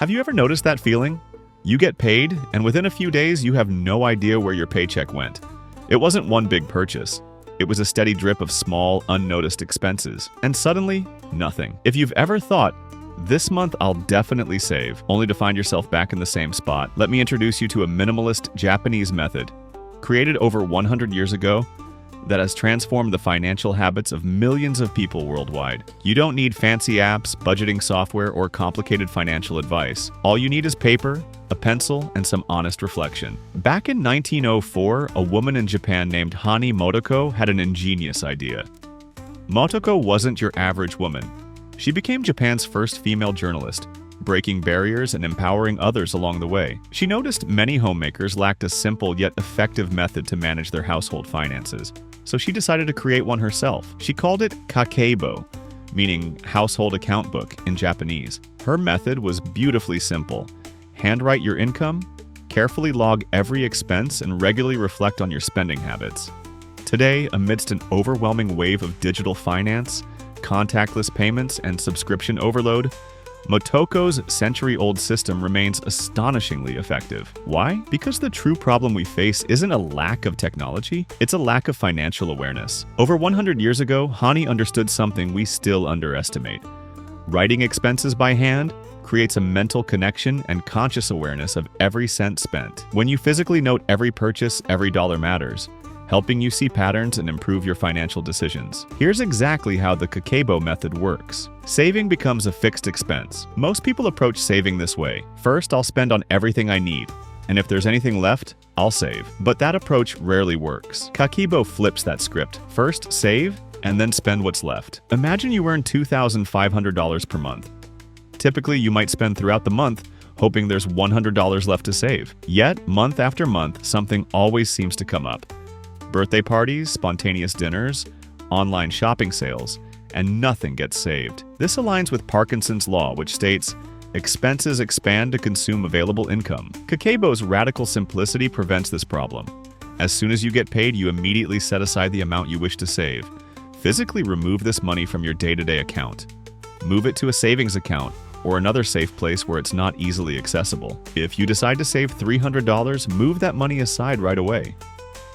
Have you ever noticed that feeling? You get paid, and within a few days, you have no idea where your paycheck went. It wasn't one big purchase. It was a steady drip of small, unnoticed expenses. And suddenly, nothing. If you've ever thought, this month I'll definitely save, only to find yourself back in the same spot, let me introduce you to a minimalist Japanese method, created over 100 years ago, that has transformed the financial habits of millions of people worldwide. You don't need fancy apps, budgeting software, or complicated financial advice. All you need is paper, a pencil, and some honest reflection. Back in 1904, a woman in Japan named Hani Motoko had an ingenious idea. Motoko wasn't your average woman. She became Japan's first female journalist, breaking barriers and empowering others along the way. She noticed many homemakers lacked a simple yet effective method to manage their household finances, so she decided to create one herself. She called it Kakeibo, meaning household account book in Japanese. Her method was beautifully simple. Handwrite your income, carefully log every expense, and regularly reflect on your spending habits. Today, amidst an overwhelming wave of digital finance, contactless payments, and subscription overload, Motoko's century-old system remains astonishingly effective. Why? Because the true problem we face isn't a lack of technology, it's a lack of financial awareness. Over 100 years ago, Hani understood something we still underestimate. Writing expenses by hand creates a mental connection and conscious awareness of every cent spent. When you physically note every purchase, every dollar matters, helping you see patterns and improve your financial decisions. Here's exactly how the Kakeibo method works. Saving becomes a fixed expense. Most people approach saving this way. First, I'll spend on everything I need, and if there's anything left, I'll save. But that approach rarely works. Kakeibo flips that script. First, save, and then spend what's left. Imagine you earn $2,500 per month. Typically, you might spend throughout the month hoping there's $100 left to save. Yet, month after month, something always seems to come up. Birthday parties, spontaneous dinners, online shopping sales, and nothing gets saved. This aligns with Parkinson's law, which states, expenses expand to consume available income. Kakeibo's radical simplicity prevents this problem. As soon as you get paid, you immediately set aside the amount you wish to save. Physically remove this money from your day-to-day account. Move it to a savings account or another safe place where it's not easily accessible. If you decide to save $300, move that money aside right away.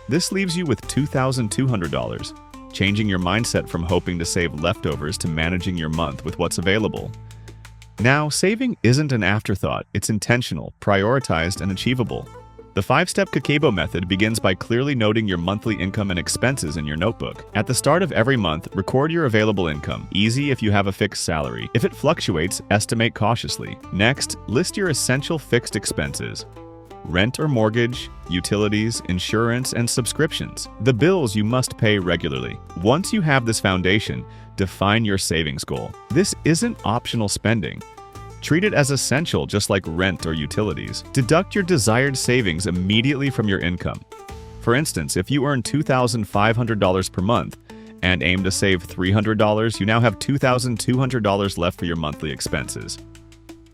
This leaves you with $2,200, changing your mindset from hoping to save leftovers to managing your month with what's available. Now, saving isn't an afterthought, it's intentional, prioritized, and achievable. The 5-step Kakeibo method begins by clearly noting your monthly income and expenses in your notebook. At the start of every month, record your available income. Easy if you have a fixed salary. If it fluctuates, estimate cautiously. Next, list your essential fixed expenses. Rent or mortgage, utilities, insurance, and subscriptions. The bills you must pay regularly. Once you have this foundation, define your savings goal. This isn't optional spending. Treat it as essential, just like rent or utilities. Deduct your desired savings immediately from your income. For instance, if you earn $2,500 per month and aim to save $300, you now have $2,200 left for your monthly expenses.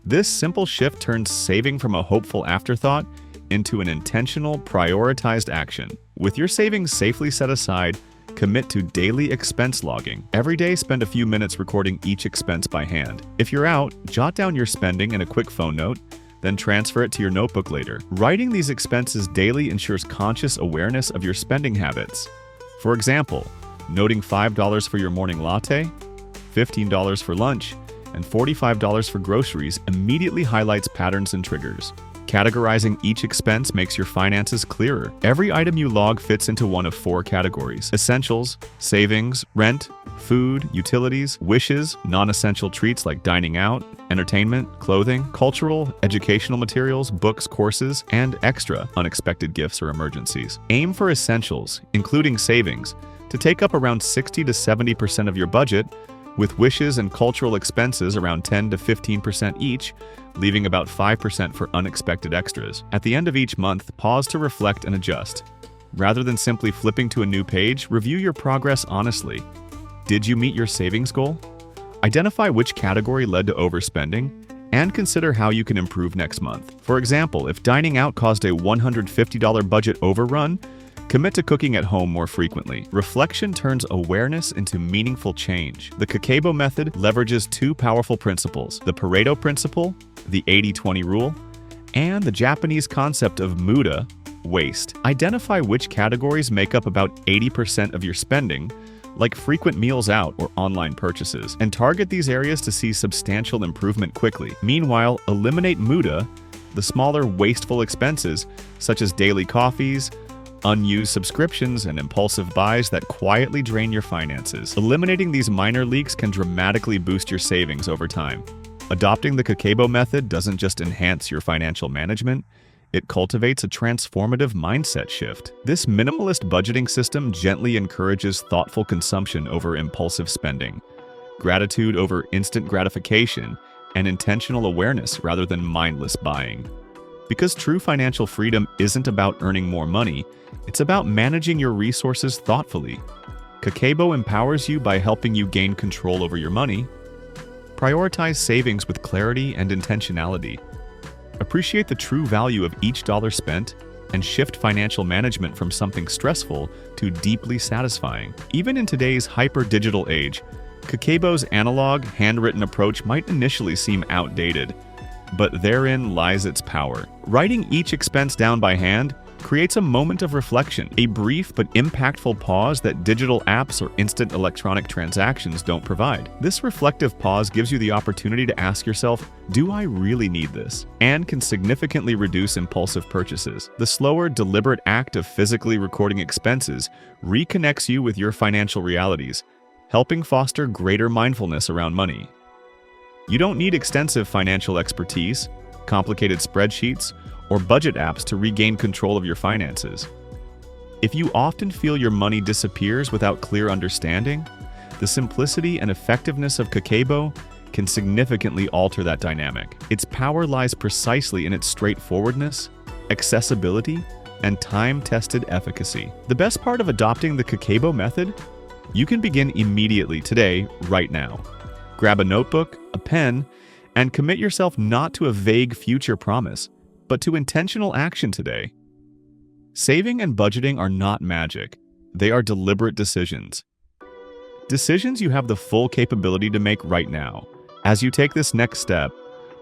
This simple shift turns saving from a hopeful afterthought into an intentional, prioritized action. With your savings safely set aside, commit to daily expense logging. Every day, spend a few minutes recording each expense by hand. If you're out, jot down your spending in a quick phone note, then transfer it to your notebook later. Writing these expenses daily ensures conscious awareness of your spending habits. For example, noting $5 for your morning latte, $15 for lunch, and $45 for groceries immediately highlights patterns and triggers. Categorizing each expense makes your finances clearer. Every item you log fits into one of 4 categories: essentials, savings, rent, food, utilities, wishes, non-essential treats like dining out, entertainment, clothing, cultural, educational materials, books, courses, and extra, unexpected gifts or emergencies. Aim for essentials, including savings, to take up around 60 to 70% of your budget, with wishes and cultural expenses around 10 to 15% each, leaving about 5% for unexpected extras. At the end of each month, pause to reflect and adjust. Rather than simply flipping to a new page, review your progress honestly. Did you meet your savings goal? Identify which category led to overspending, and consider how you can improve next month. For example, if dining out caused a $150 budget overrun, commit to cooking at home more frequently. Reflection turns awareness into meaningful change. The Kakeibo method leverages 2 powerful principles: the Pareto principle, the 80-20 rule, and the Japanese concept of muda, waste. Identify which categories make up about 80% of your spending, like frequent meals out or online purchases, and target these areas to see substantial improvement quickly. Meanwhile, eliminate muda, the smaller wasteful expenses such as daily coffees, unused subscriptions, and impulsive buys that quietly drain your finances. Eliminating these minor leaks can dramatically boost your savings over time. Adopting the Kakeibo method doesn't just enhance your financial management, it cultivates a transformative mindset shift. This minimalist budgeting system gently encourages thoughtful consumption over impulsive spending, gratitude over instant gratification, and intentional awareness rather than mindless buying. Because true financial freedom isn't about earning more money, it's about managing your resources thoughtfully. Kakeibo empowers you by helping you gain control over your money. Prioritize savings with clarity and intentionality. Appreciate the true value of each dollar spent, and shift financial management from something stressful to deeply satisfying. Even in today's hyper-digital age, Kakeibo's analog, handwritten approach might initially seem outdated, but therein lies its power. Writing each expense down by hand creates a moment of reflection, a brief but impactful pause that digital apps or instant electronic transactions don't provide. This reflective pause gives you the opportunity to ask yourself, do I really need this? And can significantly reduce impulsive purchases. The slower, deliberate act of physically recording expenses reconnects you with your financial realities, helping foster greater mindfulness around money. You don't need extensive financial expertise, complicated spreadsheets, or budget apps to regain control of your finances. If you often feel your money disappears without clear understanding, the simplicity and effectiveness of Kakeibo can significantly alter that dynamic. Its power lies precisely in its straightforwardness, accessibility, and time-tested efficacy. The best part of adopting the Kakeibo method? You can begin immediately today, right now. Grab a notebook, a pen, and commit yourself not to a vague future promise, but to intentional action today. Saving and budgeting are not magic. They are deliberate decisions. Decisions you have the full capability to make right now. As you take this next step,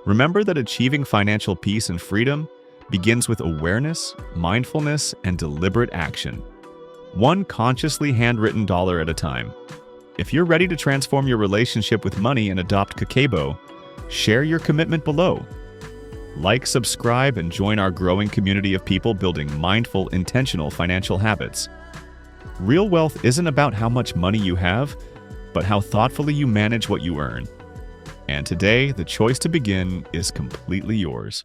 remember that achieving financial peace and freedom begins with awareness, mindfulness, and deliberate action. One consciously handwritten dollar at a time. If you're ready to transform your relationship with money and adopt Kakeibo, share your commitment below. Like, subscribe, and join our growing community of people building mindful, intentional financial habits. Real wealth isn't about how much money you have, but how thoughtfully you manage what you earn. And today, the choice to begin is completely yours.